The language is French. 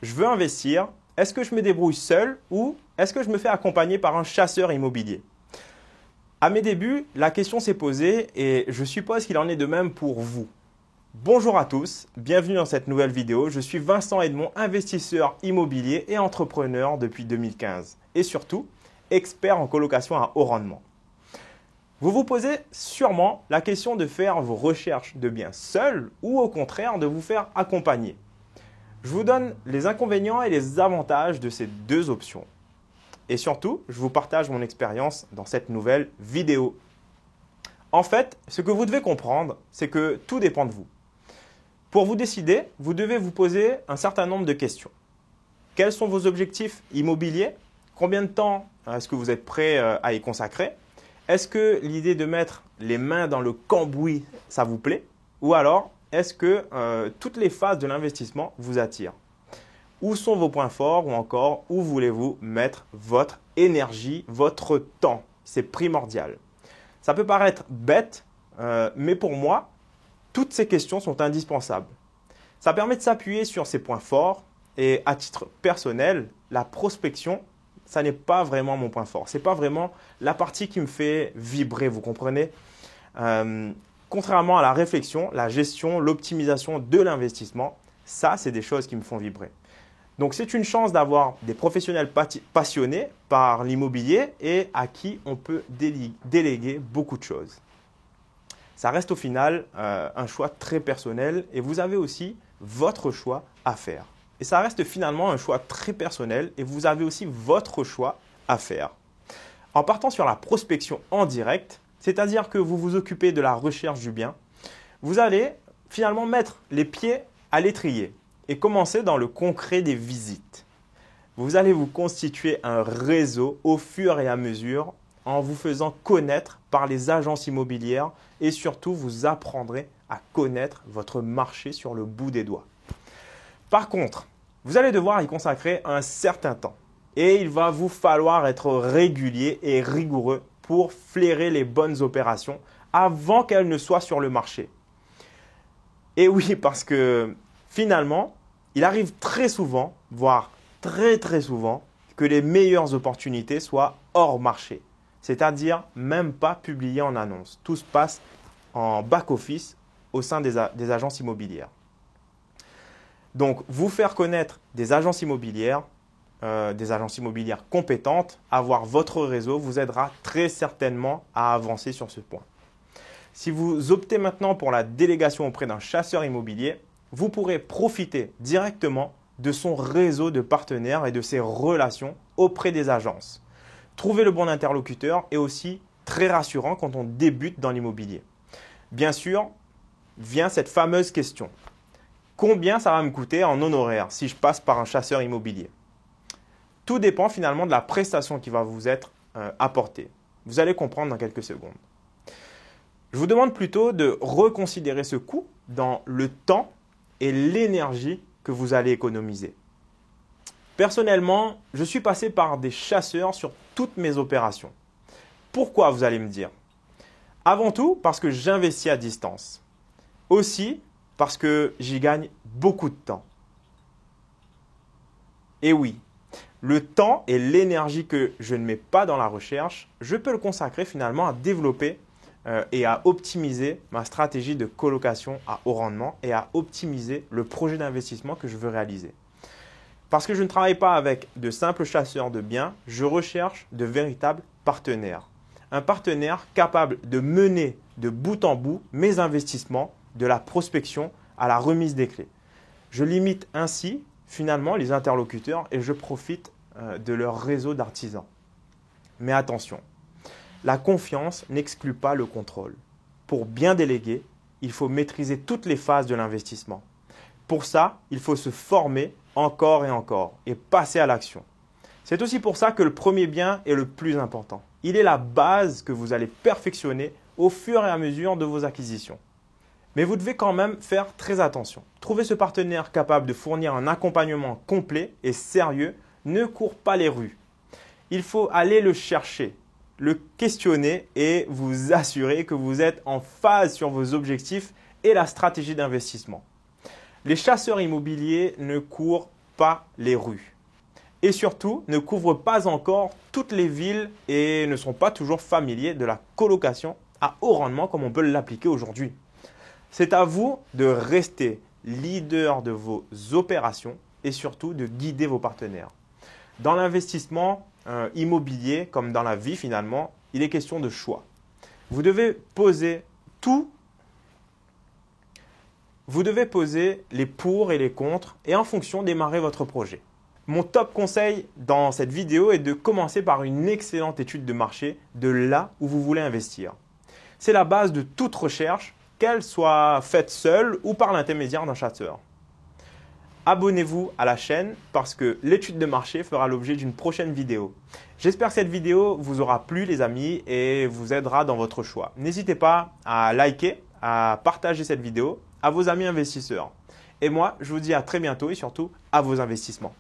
je veux investir. Est-ce que je me débrouille seul ou est-ce que je me fais accompagner par un chasseur immobilier? À mes débuts, la question s'est posée et je suppose qu'il en est de même pour vous. Bonjour à tous, bienvenue dans cette nouvelle vidéo. Je suis Vincent Edmond, investisseur immobilier et entrepreneur depuis 2015 et surtout expert en colocation à haut rendement. Vous vous posez sûrement la question de faire vos recherches de biens seul ou au contraire de vous faire accompagner. Je vous donne les inconvénients et les avantages de ces deux options. Et surtout, je vous partage mon expérience dans cette nouvelle vidéo. En fait, ce que vous devez comprendre, c'est que tout dépend de vous. Pour vous décider, vous devez vous poser un certain nombre de questions. Quels sont vos objectifs immobiliers? Combien de temps est-ce que vous êtes prêt à y consacrer? Est-ce que l'idée de mettre les mains dans le cambouis, ça vous plaît? Ou alors, est-ce que toutes les phases de l'investissement vous attirent? Où sont vos points forts ou encore où voulez-vous mettre votre énergie, votre temps? C'est primordial. Ça peut paraître bête, mais pour moi, toutes ces questions sont indispensables. Ça permet de s'appuyer sur ces points forts et à titre personnel, la prospection, ça n'est pas vraiment mon point fort. Ce n'est pas vraiment la partie qui me fait vibrer, vous comprenez? Contrairement à la réflexion, la gestion, l'optimisation de l'investissement, ça, c'est des choses qui me font vibrer. Donc, c'est une chance d'avoir des professionnels passionnés par l'immobilier et à qui on peut déléguer beaucoup de choses. Ça reste au final un choix très personnel et vous avez aussi votre choix à faire. Et ça reste finalement un choix très personnel et vous avez aussi votre choix à faire. En partant sur la prospection en direct, c'est-à-dire que vous vous occupez de la recherche du bien, vous allez finalement mettre les pieds à l'étrier et commencer dans le concret des visites. Vous allez vous constituer un réseau au fur et à mesure en vous faisant connaître par les agences immobilières et surtout vous apprendrez à connaître votre marché sur le bout des doigts. Par contre, vous allez devoir y consacrer un certain temps et il va vous falloir être régulier et rigoureux pour flairer les bonnes opérations avant qu'elles ne soient sur le marché. Et oui, parce que finalement, il arrive très souvent, voire très souvent, que les meilleures opportunités soient hors marché. C'est-à-dire même pas publiées en annonce. Tout se passe en back-office au sein des agences immobilières. Donc, vous faire connaître des agences immobilières compétentes, avoir votre réseau vous aidera très certainement à avancer sur ce point. Si vous optez maintenant pour la délégation auprès d'un chasseur immobilier, vous pourrez profiter directement de son réseau de partenaires et de ses relations auprès des agences. Trouver le bon interlocuteur est aussi très rassurant quand on débute dans l'immobilier. Bien sûr, vient cette fameuse question. Combien ça va me coûter en honoraires si je passe par un chasseur immobilier? Tout dépend finalement de la prestation qui va vous être apportée. Vous allez comprendre dans quelques secondes. Je vous demande plutôt de reconsidérer ce coût dans le temps et l'énergie que vous allez économiser. Personnellement, je suis passé par des chasseurs sur toutes mes opérations. Pourquoi, vous allez me dire? Avant tout, parce que j'investis à distance. Aussi, parce que j'y gagne beaucoup de temps. Et oui, le temps et l'énergie que je ne mets pas dans la recherche, je peux le consacrer finalement à développer et à optimiser ma stratégie de colocation à haut rendement et à optimiser le projet d'investissement que je veux réaliser. Parce que je ne travaille pas avec de simples chasseurs de biens, je recherche de véritables partenaires. Un partenaire capable de mener de bout en bout mes investissements, de la prospection à la remise des clés. Je limite ainsi finalement les interlocuteurs et je profite de leur réseau d'artisans. Mais attention, la confiance n'exclut pas le contrôle. Pour bien déléguer, il faut maîtriser toutes les phases de l'investissement. Pour ça, il faut se former encore et passer à l'action. C'est aussi pour ça que le premier bien est le plus important. Il est la base que vous allez perfectionner au fur et à mesure de vos acquisitions. Mais vous devez quand même faire très attention. Trouver ce partenaire capable de fournir un accompagnement complet et sérieux ne court pas les rues. Il faut aller le chercher, le questionner et vous assurer que vous êtes en phase sur vos objectifs et la stratégie d'investissement. Les chasseurs immobiliers ne courent pas les rues. Et surtout, ne couvrent pas encore toutes les villes et ne sont pas toujours familiers de la colocation à haut rendement comme on peut l'appliquer aujourd'hui. C'est à vous de rester leader de vos opérations et surtout de guider vos partenaires. Dans l'investissement immobilier, comme dans la vie finalement, il est question de choix. Vous devez poser les pour et les contre et en fonction démarrer votre projet. Mon top conseil dans cette vidéo est de commencer par une excellente étude de marché de là où vous voulez investir. C'est la base de toute recherche, qu'elle soit faite seule ou par l'intermédiaire d'un chasseur. Abonnez-vous à la chaîne parce que l'étude de marché fera l'objet d'une prochaine vidéo. J'espère que cette vidéo vous aura plu les amis et vous aidera dans votre choix. N'hésitez pas à liker, à partager cette vidéo à vos amis investisseurs. Et moi, je vous dis à très bientôt et surtout à vos investissements.